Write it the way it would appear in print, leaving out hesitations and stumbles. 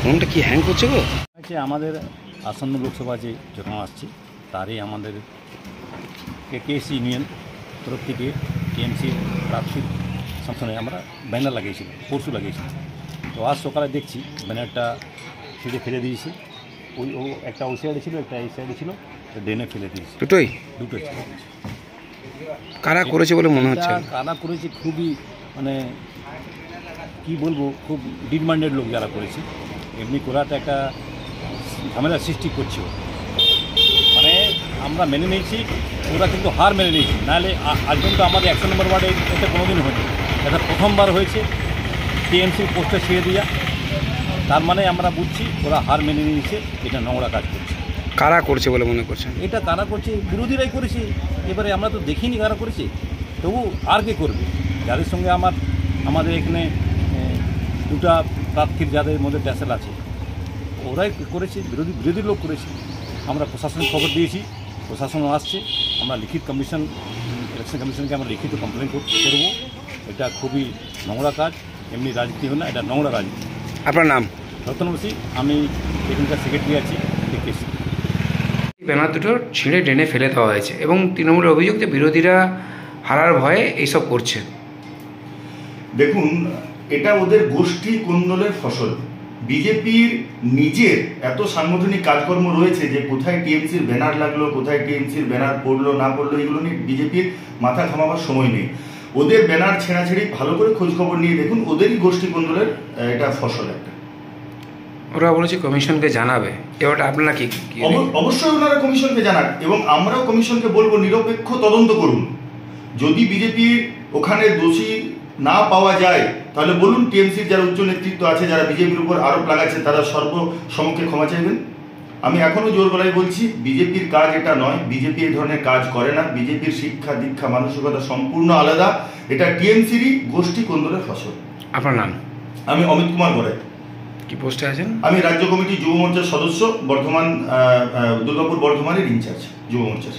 ফোনটা কি হ্যাং করছে গো? আমাদের আসন্ন লোকসভা যে চুনাव আসছে তারই আমাদের কেকেএসি ইউনিয়ন তরফ থেকে টিএমসি প্রার্থীর সামনে আমরা ব্যানার লাগিয়েছিলাম, পরশু লাগিয়েছিলাম। তো আজ সকালে দেখছি ব্যানারটা ছিঁড়ে ফেলে দিয়েছে। ও একটা ওই সাইডে ছিল, একটা এই সাইডে ছিল, ড্রেনে ফেলে দিয়েছে। দুটোই ছিল। কারা করেছে বলে মনে হচ্ছে? কারা করেছে খুবই মানে কি বলবো, খুব ডিমান্ডেড লোক যারা করেছে। এমনি করাটা একটা ঝামেলা সৃষ্টি করছে। মানে আমরা মেনে নিয়েছি, ওরা কিন্তু হার মেনে নিয়েছি। নাহলে আজ পর্যন্ত আমাদের 100 নম্বর ওয়ার্ডে এটা কোনোদিন হয়নি। এটা প্রথমবার হয়েছে টিএমসির পোস্টে ছেড়ে দেওয়া। তার মানে আমরা বুঝছি ওরা হার মেনে নিয়েছে, এটা নোংরা কাজ করছে। কারা করছে বলে মনে করছেন? এটা কারা করছে? বিরোধীরাই করেছে। এবারে আমরা তো দেখিনি কারা করেছে, তবু আর কে করবে? যাদের সঙ্গে আমাদের এখানে দুটা প্রার্থীর যাদের মধ্যে ট্যাসেল আছে ওরাই করেছে, বিরোধী লোক করেছে। আমরা প্রশাসনিক খবর দিয়েছি, প্রশাসনও আসছে। আমরা লিখিত ইলেকশন কমিশনকে আমরা লিখিত কমপ্লেন করব। এটা খুবই নোংরা কাজ, এমনি রাজনীতি হয় না, এটা নোংরা রাজনীতি। আপনার নাম? রতন বসি, আমি এখানকার সেক্রেটারি আছি। ব্যানার দুটো ছিঁড়ে ড্রেনে ফেলে দেওয়া হয়েছে এবং তৃণমূলের অভিযোগ যে বিরোধীরা হারার ভয়ে এইসব করছে। দেখুন, এটা ওদের গোষ্ঠী কোন্দলের ফসল। বিজেপির নিজের এত সাংগঠনিক কাজকর্ম রয়েছে যে কোথায় টিএমসির ব্যানার লাগলো, কোথায় টিএমসির ব্যানার পড়লো না পড়লো, এগুলো নিয়ে বিজেপির মাথা ঘামাবার সময় নেই। ওদের ব্যানার ছেঁড়াছেড়ি ভালো করে খোঁজখবর নিয়ে দেখুন, ওদেরই গোষ্ঠী কোন্দলের এটা ফসল একটা। ওরা বলেছে কমিশনকে জানাবে, এবারটা আপনারা কি? অবশ্যই ওনারা কমিশনকে জানান এবং আমরাও কমিশনকে বলবো নিরপেক্ষ তদন্ত করুন। যদি বিজেপির ওখানে দোষী না পাওয়া যায় তাহলে বলুন, টিএমসির যারা উচ্চ নেতৃত্ব আছে, যারা বিজেপির উপর আরোপ লাগাচ্ছে, তারা সর্বসমক্ষে ক্ষমা চাইবেন। আমি এখনো জোর গলায় বলছি, বিজেপির কাজ এটা নয়, বিজেপি এই ধরনের কাজ করে না। বিজেপির শিক্ষা দীক্ষা মানসিকতা সম্পূর্ণ আলাদা। এটা টিএমসিরই গোষ্ঠী কোন্দলের ফসল। আপনার নাম? আমি অমিত কুমার গড়াই। কি পোস্টে আছেন? আমি রাজ্য কমিটি যুব মোর্চার সদস্য, দুর্গাপুর বর্ধমানের ইনচার্জ যুব মোর্চার।